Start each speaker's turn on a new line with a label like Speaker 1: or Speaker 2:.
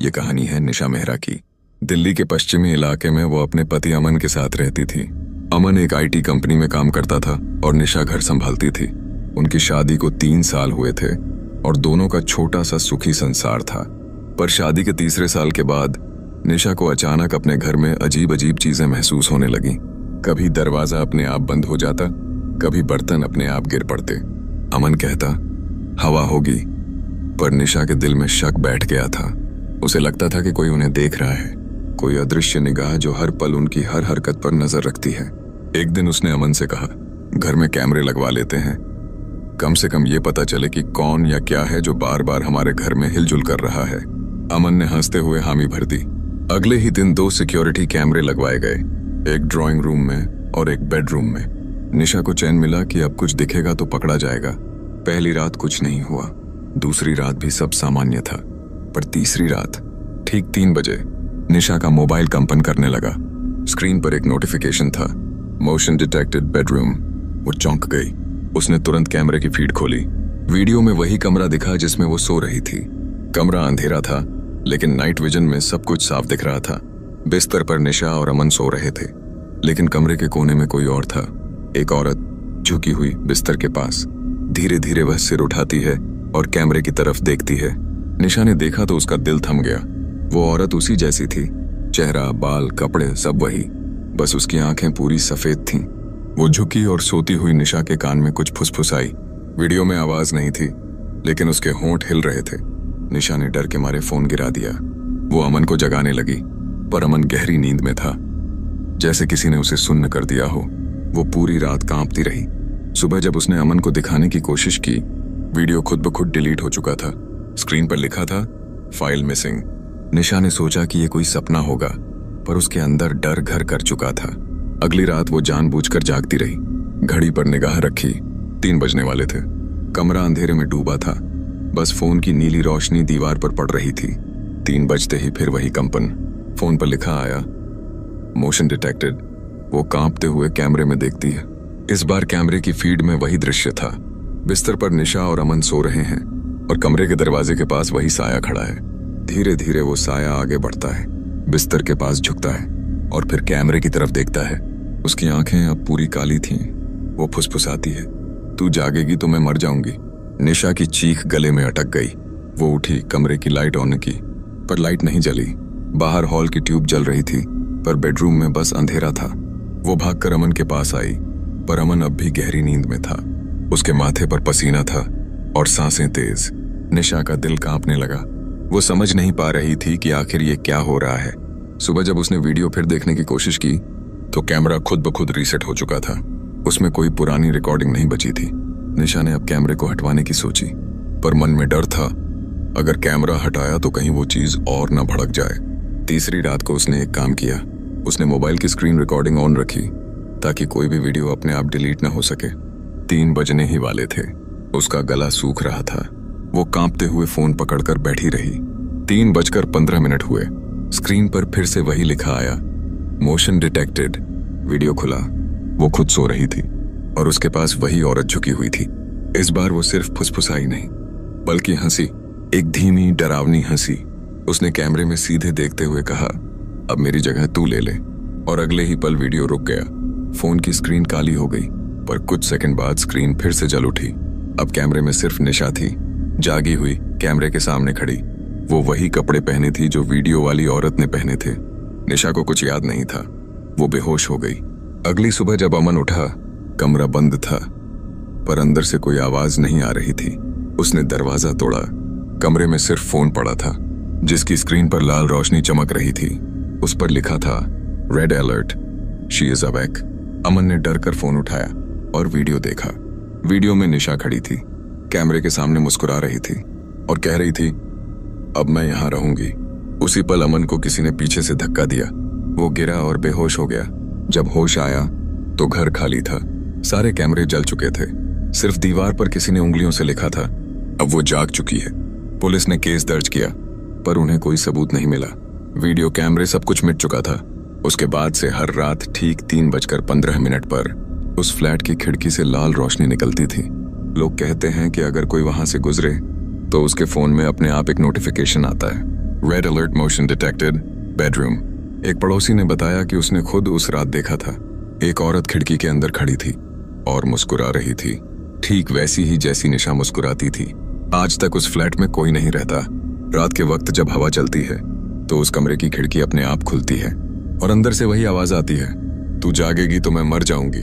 Speaker 1: ये कहानी है निशा मेहरा की। दिल्ली के पश्चिमी इलाके में वो अपने पति अमन के साथ रहती थी। अमन एक आईटी कंपनी में काम करता था और निशा घर संभालती थी। उनकी शादी को 3 साल हुए थे और दोनों का छोटा सा सुखी संसार था। पर शादी के तीसरे साल के बाद निशा को अचानक अपने घर में अजीब अजीब चीजें महसूस होने लगी। कभी दरवाजा अपने आप बंद हो जाता, कभी बर्तन अपने आप गिर पड़ते। अमन कहता हवा होगी, पर निशा के दिल में शक बैठ गया था। उसे लगता था कि कोई उन्हें देख रहा है, कोई अदृश्य निगाह जो हर पल उनकी हर हरकत पर नजर रखती है। एक दिन उसने अमन से कहा, घर में कैमरे लगवा लेते हैं, कम से कम ये पता चले कि कौन या क्या है जो बार बार हमारे घर में हिलजुल कर रहा है। अमन ने हंसते हुए हामी भर दी। अगले ही दिन 2 सिक्योरिटी कैमरे लगवाए गए, एक ड्राइंग रूम में और एक बेडरूम में। निशा को चैन मिला कि अब कुछ दिखेगा तो पकड़ा जाएगा। पहली रात कुछ नहीं हुआ, दूसरी रात भी सब सामान्य था, पर तीसरी रात ठीक 3 बजे निशा का मोबाइल कंपन करने लगा। स्क्रीन पर एक नोटिफिकेशन था, मोशन डिटेक्टेड बेडरूम। वो चौंक गई। उसने तुरंत कैमरे की फीड खोली। वीडियो में वही कमरा दिखा जिसमें वो सो रही थी। कमरा अंधेरा था, लेकिन नाइट विजन में सब कुछ साफ दिख रहा था। बिस्तर पर निशा और अमन सो रहे थे, लेकिन कमरे के कोने में कोई और था। एक औरत झुकी हुई बिस्तर के पास। धीरे धीरे वह सिर उठाती है और कैमरे की तरफ देखती है। निशा ने देखा तो उसका दिल थम गया। वो औरत उसी जैसी थी, चेहरा, बाल, कपड़े सब वही, बस उसकी आंखें पूरी सफेद थीं। वो झुकी और सोती हुई निशा के कान में कुछ फुसफुसाई। वीडियो में आवाज नहीं थी, लेकिन उसके होंठ हिल रहे थे। निशा ने डर के मारे फोन गिरा दिया। वो अमन को जगाने लगी, पर अमन गहरी नींद में था, जैसे किसी ने उसे सुन्न कर दिया हो। वो पूरी रात कांपती रही। सुबह जब उसने अमन को दिखाने की कोशिश की, वीडियो खुद ब खुद डिलीट हो चुका था। स्क्रीन पर लिखा था फाइल मिसिंग। निशा ने सोचा कि ये कोई सपना होगा, पर उसके अंदर डर घर कर चुका था। अगली रात वो जानबूझकर जागती रही। घड़ी पर निगाह रखी, 3 बजने वाले थे। कमरा अंधेरे में डूबा था, बस फोन की नीली रोशनी दीवार पर पड़ रही थी। 3 बजते ही फिर वही कंपन। फोन पर लिखा आया, मोशन डिटेक्टेड। वो कांपते हुए कैमरे में देखती है। इस बार कैमरे की फीड में वही दृश्य था। बिस्तर पर निशा और अमन सो रहे हैं और कमरे के दरवाजे के पास वही साया खड़ा है। धीरे धीरे वो साया आगे बढ़ता है, बिस्तर के पास झुकता है और फिर कैमरे की तरफ देखता है। उसकी आंखें अब पूरी काली थीं। वो फुसफुसाती है, तू जागेगी तो मैं मर जाऊंगी। निशा की चीख गले में अटक गई। वो उठी, कमरे की लाइट ऑन की, पर लाइट नहीं जली। बाहर हॉल की ट्यूब जल रही थी, पर बेडरूम में बस अंधेरा था। वो भागकर अमन के पास आई, पर अमन अब भी गहरी नींद में था। उसके माथे पर पसीना था और सांसें तेज। निशा का दिल कांपने लगा। वो समझ नहीं पा रही थी कि आखिर ये क्या हो रहा है। सुबह जब उसने वीडियो फिर देखने की कोशिश की, तो कैमरा खुद ब खुद रीसेट हो चुका था। उसमें कोई पुरानी रिकॉर्डिंग नहीं बची थी। निशा ने अब कैमरे को हटवाने की सोची, पर मन में डर था, अगर कैमरा हटाया तो कहीं वो चीज और न भड़क जाए। तीसरी रात को उसने एक काम किया। उसने मोबाइल की स्क्रीन रिकॉर्डिंग ऑन रखी, ताकि कोई भी वीडियो अपने आप डिलीट न हो सके। 3 बजने ही वाले थे। उसका गला सूख रहा था। वो कांपते हुए फोन पकड़कर बैठी रही। 3:15 हुए। स्क्रीन पर फिर से वही लिखा आया, मोशन डिटेक्टेड। वीडियो खुला। वो खुद सो रही थी और उसके पास वही औरत झुकी हुई थी। इस बार वो सिर्फ फुसफुसाई नहीं, बल्कि हंसी, एक धीमी डरावनी हंसी। उसने कैमरे में सीधे देखते हुए कहा, अब मेरी जगह तू ले ले। और अगले ही पल वीडियो रुक गया। फोन की स्क्रीन काली हो गई, पर कुछ सेकंड बाद स्क्रीन फिर से जल उठी। अब कैमरे में सिर्फ निशा थी, जागी हुई, कैमरे के सामने खड़ी। वो वही कपड़े पहने थी जो वीडियो वाली औरत ने पहने थे। निशा को कुछ याद नहीं था। वो बेहोश हो गई। अगली सुबह जब अमन उठा, कमरा बंद था, पर अंदर से कोई आवाज नहीं आ रही थी। उसने दरवाजा तोड़ा। कमरे में सिर्फ फोन पड़ा था, जिसकी स्क्रीन पर लाल रोशनी चमक रही थी। उस पर लिखा था, red alert, she is awake. Aman ने डर कर फोन उठाया और वीडियो देखा। वीडियो में निशा खड़ी थी, कैमरे के सामने मुस्कुरा रही थी और कह रही थी, अब मैं यहां रहूंगी। उसी पल अमन को किसी ने पीछे से धक्का दिया। वो गिरा और बेहोश हो गया। जब होश आया तो घर खाली था। सारे कैमरे जल चुके थे। सिर्फ दीवार पर किसी ने उंगलियों से लिखा था, अब वो जाग चुकी है। पुलिस ने केस दर्ज किया, पर उन्हें कोई सबूत नहीं मिला। वीडियो कैमरे सब कुछ मिट चुका था। उसके बाद से हर रात ठीक 3:15 पर उस फ्लैट की खिड़की से लाल रोशनी निकलती थी। लोग कहते हैं कि अगर कोई वहां से गुजरे तो उसके फोन में अपने आप एक नोटिफिकेशन आता है, red alert motion detected, bedroom. एक पड़ोसी ने बताया कि उसने खुद उस रात देखा था। एक औरत खिड़की के अंदर खड़ी थी और मुस्कुरा रही थी, ठीक वैसी ही जैसी निशा मुस्कुराती थी। आज तक उस फ्लैट में कोई नहीं रहता। रात के वक्त जब हवा चलती है तो उस कमरे की खिड़की अपने आप खुलती है और अंदर से वही आवाज आती है, तू जागेगी तो मैं मर जाऊंगी।